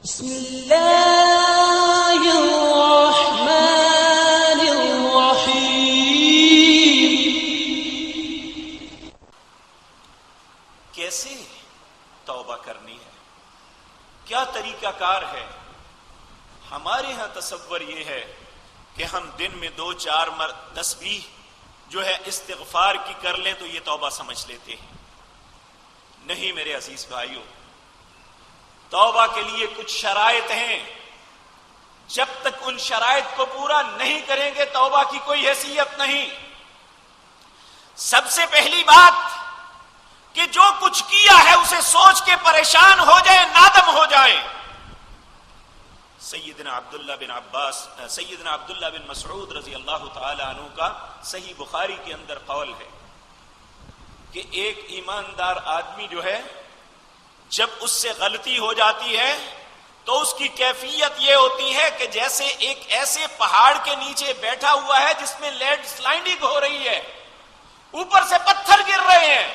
بسم اللہ الرحمن الرحیم۔ کیسے توبہ کرنی ہے، کیا طریقہ کار ہے؟ ہمارے ہاں تصور یہ ہے کہ ہم دن میں 2-4 تسبیح جو ہے استغفار کی کر لیں تو یہ توبہ سمجھ لیتے ہیں۔ نہیں میرے عزیز بھائیوں، توبہ کے لیے کچھ شرائط ہیں، جب تک ان شرائط کو پورا نہیں کریں گے توبہ کی کوئی حیثیت نہیں۔ سب سے پہلی بات کہ جو کچھ کیا ہے اسے سوچ کے پریشان ہو جائے، نادم ہو جائے۔ سیدنا عبداللہ بن مسعود رضی اللہ تعالی عنہ کا صحیح بخاری کے اندر قول ہے کہ ایک ایماندار آدمی جو ہے جب اس سے غلطی ہو جاتی ہے تو اس کی کیفیت یہ ہوتی ہے کہ جیسے ایک ایسے پہاڑ کے نیچے بیٹھا ہوا ہے جس میں لینڈ سلائڈنگ ہو رہی ہے، اوپر سے پتھر گر رہے ہیں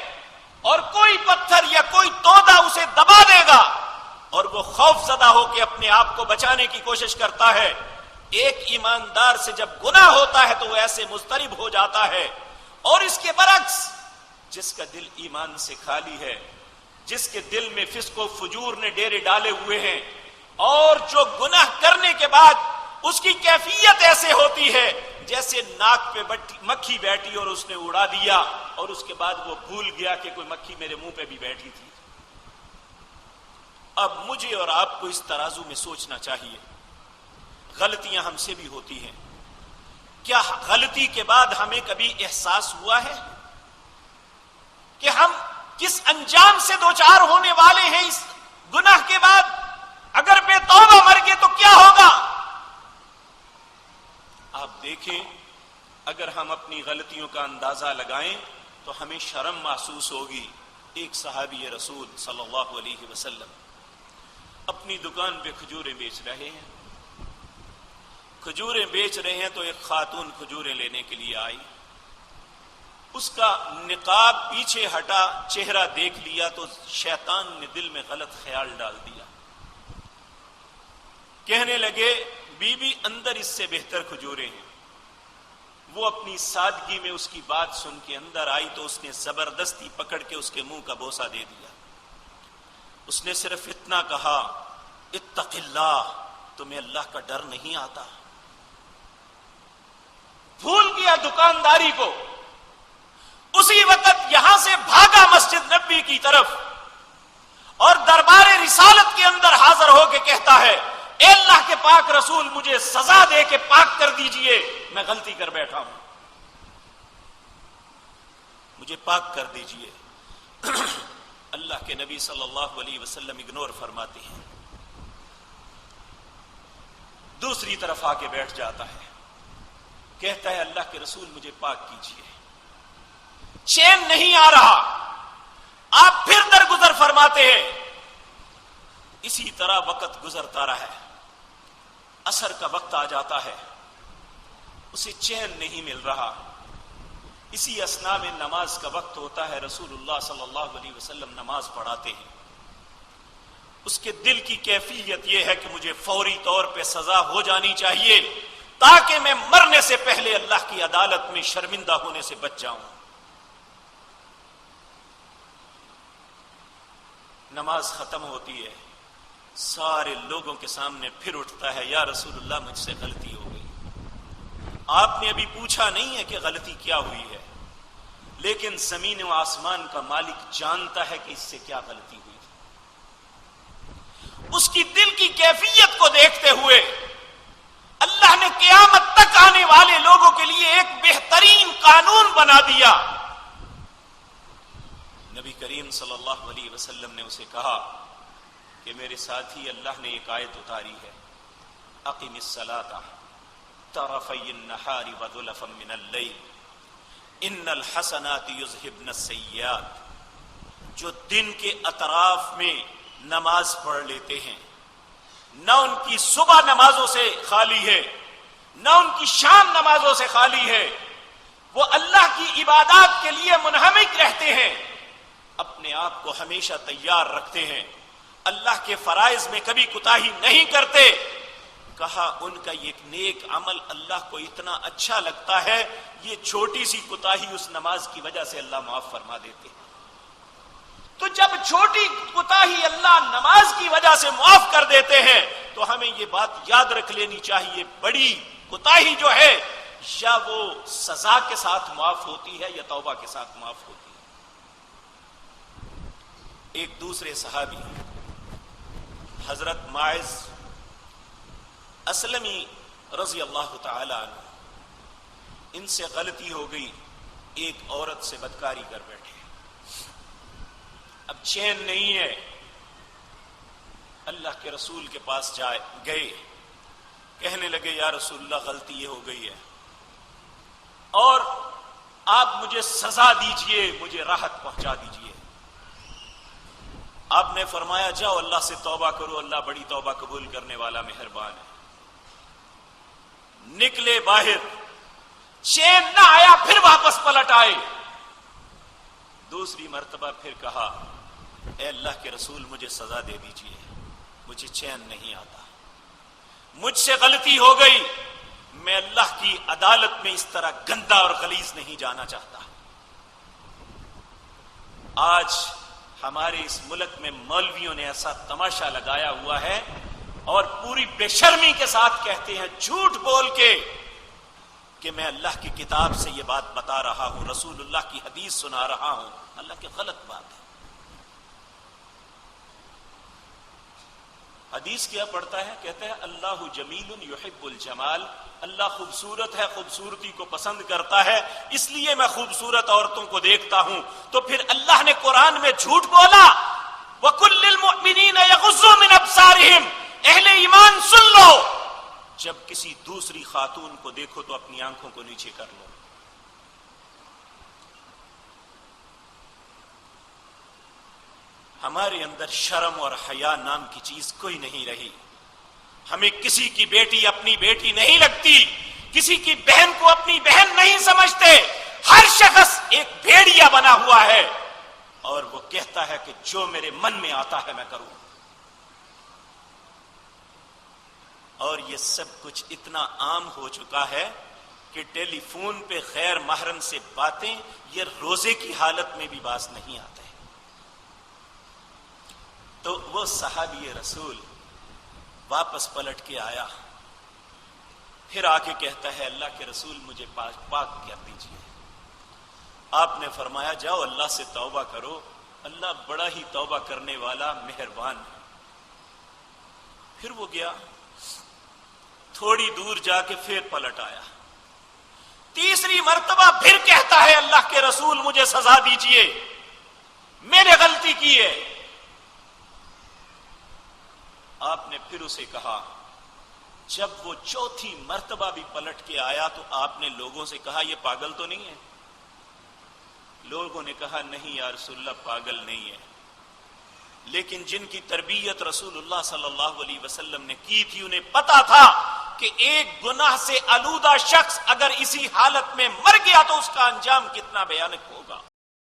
اور کوئی پتھر یا کوئی تودا اسے دبا دے گا اور وہ خوف زدہ ہو کے اپنے آپ کو بچانے کی کوشش کرتا ہے۔ ایک ایماندار سے جب گناہ ہوتا ہے تو وہ ایسے مضطرب ہو جاتا ہے، اور اس کے برعکس جس کا دل ایمان سے خالی ہے، جس کے دل میں فسق و فجور نے ڈیرے ڈالے ہوئے ہیں، اور جو گناہ کرنے کے بعد اس کی کیفیت ایسے ہوتی ہے جیسے ناک پہ مکھی بیٹھی اور اس نے اڑا دیا اور اس کے بعد وہ بھول گیا کہ کوئی مکھی میرے منہ پہ بھی بیٹھی تھی۔ اب مجھے اور آپ کو اس ترازو میں سوچنا چاہیے، غلطیاں ہم سے بھی ہوتی ہیں، کیا غلطی کے بعد ہمیں کبھی احساس ہوا ہے کہ ہم کس انجام سے دوچار ہونے والے ہیں اس گناہ کے بعد؟ اگر بے توبہ مر گئے تو کیا ہوگا؟ آپ دیکھیں، اگر ہم اپنی غلطیوں کا اندازہ لگائیں تو ہمیں شرم محسوس ہوگی۔ ایک صحابی رسول صلی اللہ علیہ وسلم اپنی دکان پہ کھجوریں بیچ رہے ہیں، تو ایک خاتون کھجوریں لینے کے لیے آئی، اس کا نقاب پیچھے ہٹا، چہرہ دیکھ لیا تو شیطان نے دل میں غلط خیال ڈال دیا، کہنے لگے بی بی اندر اس سے بہتر کھجوریں ہیں۔ وہ اپنی سادگی میں اس کی بات سن کے اندر آئی تو اس نے زبردستی پکڑ کے اس کے منہ کا بوسہ دے دیا۔ اس نے صرف اتنا کہا، اتق اللہ، تمہیں اللہ کا ڈر نہیں آتا؟ بھول گیا دکانداری کو۔ اسی وقت یہاں سے بھاگا مسجد نبی کی طرف اور دربار رسالت کے اندر حاضر ہو کے کہتا ہے، اے اللہ کے پاک رسول، مجھے سزا دے کے پاک کر دیجئے، میں غلطی کر بیٹھا ہوں، مجھے پاک کر دیجئے۔ اللہ کے نبی صلی اللہ علیہ وسلم اگنور فرماتے ہیں، دوسری طرف آ کے بیٹھ جاتا ہے، کہتا ہے اللہ کے رسول مجھے پاک کیجئے، چین نہیں آ رہا۔ آپ پھر درگزر فرماتے ہیں، اسی طرح وقت گزرتا رہا ہے، عصر کا وقت آ جاتا ہے، اسے چین نہیں مل رہا۔ اسی اثناء میں نماز کا وقت ہوتا ہے، رسول اللہ صلی اللہ علیہ وسلم نماز پڑھاتے ہیں۔ اس کے دل کی کیفیت یہ ہے کہ مجھے فوری طور پہ سزا ہو جانی چاہیے تاکہ میں مرنے سے پہلے اللہ کی عدالت میں شرمندہ ہونے سے بچ جاؤں۔ نماز ختم ہوتی ہے، سارے لوگوں کے سامنے پھر اٹھتا ہے، یا رسول اللہ مجھ سے غلطی ہو گئی۔ آپ نے ابھی پوچھا نہیں ہے کہ غلطی کیا ہوئی ہے، لیکن زمین و آسمان کا مالک جانتا ہے کہ اس سے کیا غلطی ہوئی تھی۔ اس کی دل کی کیفیت کو دیکھتے ہوئے اللہ نے قیامت تک آنے والے لوگوں کے لیے ایک بہترین قانون بنا دیا۔ نبی کریم صلی اللہ علیہ وسلم نے اسے کہا کہ میرے ساتھی، اللہ نے ایک آیت اتاری ہے، اقم الصلاۃ طرفی النہار وزلفا من اللیل ان الحسنات یذہبن السیئات۔ جو دن کے اطراف میں نماز پڑھ لیتے ہیں، نہ ان کی صبح نمازوں سے خالی ہے نہ ان کی شام نمازوں سے خالی ہے، وہ اللہ کی عبادات کے لیے منہمک رہتے ہیں، اپنے آپ کو ہمیشہ تیار رکھتے ہیں، اللہ کے فرائض میں کبھی کوتاہی نہیں کرتے. کہا ان کا یہ نیک عمل اللہ کو اتنا اچھا لگتا ہے, یہ چھوٹی سی کوتاہی اس نماز کی وجہ سے اللہ معاف فرما دیتے. تو جب چھوٹی کوتاہی اللہ نماز کی وجہ سے معاف کر دیتے ہیں تو ہمیں یہ بات یاد رکھ لینی چاہیے, بڑی کوتاہی جو ہے یا وہ سزا کے ساتھ معاف ہوتی ہے یا توبہ کے ساتھ معاف ہوتی ہے. ایک دوسرے صحابی حضرت معاذ اسلمی رضی اللہ تعالی عنہ, ان سے غلطی ہو گئی, ایک عورت سے بدکاری کر بیٹھے. اب چین نہیں ہے, اللہ کے رسول کے پاس گئے, کہنے لگے یا رسول اللہ غلطی یہ ہو گئی ہے اور آپ مجھے سزا دیجئے, مجھے راحت پہنچا دیجئے. آپ نے فرمایا جاؤ اللہ سے توبہ کرو, اللہ بڑی توبہ قبول کرنے والا مہربان ہے. نکلے باہر, چین نہ آیا, پھر واپس پلٹ آئے. دوسری مرتبہ پھر کہا اے اللہ کے رسول مجھے سزا دے دیجئے, مجھے چین نہیں آتا, مجھ سے غلطی ہو گئی, میں اللہ کی عدالت میں اس طرح گندا اور غلیظ نہیں جانا چاہتا. آج ہمارے اس ملک میں مولویوں نے ایسا تماشا لگایا ہوا ہے اور پوری بے شرمی کے ساتھ کہتے ہیں جھوٹ بول کے کہ میں اللہ کی کتاب سے یہ بات بتا رہا ہوں, رسول اللہ کی حدیث سنا رہا ہوں. اللہ کی غلط بات ہے. حدیث کیا پڑھتا ہے, کہتے ہیں اللہ جمیل یحب الجمال, اللہ خوبصورت ہے, خوبصورتی کو پسند کرتا ہے, اس لیے میں خوبصورت عورتوں کو دیکھتا ہوں. تو پھر اللہ نے قرآن میں جھوٹ بولا, وَقُلْ لِلْمُؤْمِنِينَ يَغُضُّوا مِنْ أَبْصَارِهِمْ, اہل ایمان سن لو, جب کسی دوسری خاتون کو دیکھو تو اپنی آنکھوں کو نیچے کر لو. ہمارے اندر شرم اور حیا نام کی چیز کوئی نہیں رہی. ہمیں کسی کی بیٹی اپنی بیٹی نہیں لگتی, کسی کی بہن کو اپنی بہن نہیں سمجھتے. ہر شخص ایک بھیڑیا بنا ہوا ہے اور وہ کہتا ہے کہ جو میرے من میں آتا ہے میں کروں. اور یہ سب کچھ اتنا عام ہو چکا ہے کہ ٹیلی فون پہ غیر محرم سے باتیں یہ روزے کی حالت میں بھی باز نہیں آتے. تو وہ صحابی رسول واپس پلٹ کے آیا, پھر آ کے کہتا ہے اللہ کے رسول مجھے پاک کر دیجیے. آپ نے فرمایا جاؤ اللہ سے توبہ کرو, اللہ بڑا ہی توبہ کرنے والا مہربان ہے. پھر وہ گیا, تھوڑی دور جا کے پھر پلٹ آیا. تیسری مرتبہ پھر کہتا ہے اللہ کے رسول مجھے سزا دیجیے, میں نے غلطی کی ہے. آپ نے پھر اسے کہا, جب وہ چوتھی مرتبہ بھی پلٹ کے آیا تو آپ نے لوگوں سے کہا یہ پاگل تو نہیں ہے؟ لوگوں نے کہا نہیں یا رسول اللہ پاگل نہیں ہے, لیکن جن کی تربیت رسول اللہ صلی اللہ علیہ وسلم نے کی تھی انہیں پتا تھا کہ ایک گناہ سے آلودہ شخص اگر اسی حالت میں مر گیا تو اس کا انجام کتنا بھیانک ہوگا.